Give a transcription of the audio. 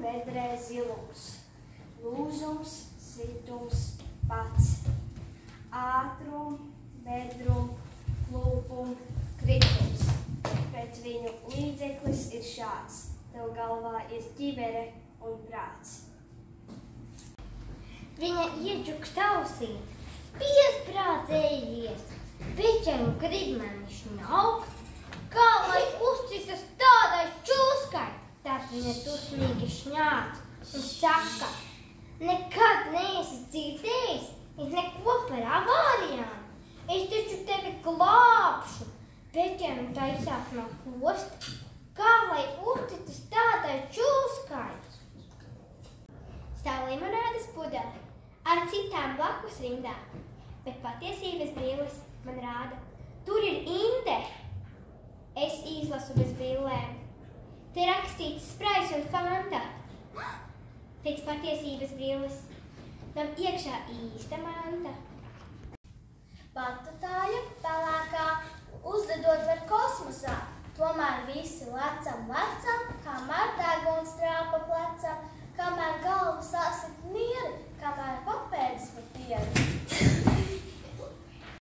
bedrē zilums, lūzums, situms, pats. Ātrum, bedrum, klūpum, kritums. Bet viņu līdzeklis ir šāds. Tev galvā ir ķivere un prāts. Viņa iedžukst ausī, piesprādzējies, bet ja nu grib mani šņaukt, kā lai uzticas tādai čūskai, tad viņa dusmīgi šņāc un saka, nekad neesi dzirdējis, neko par avārijām. Es taču tevi glābšu, bet ja nu taisās no kosta, kā lai uzticas tādai čūskai? Stāv limonādes pudele ar citām blakus rindām, bet patiesības brilles man rāda. Tur ir inde. Es izlasu bez brillēm. Te rakstīts Spraiss un Fanta. Pēc patiesības brilles man iekšā īsta manta. Batutāja pelēkā uzlidot var kosmosā, tomēr visi lecam, kā martēguns strāpa plecam.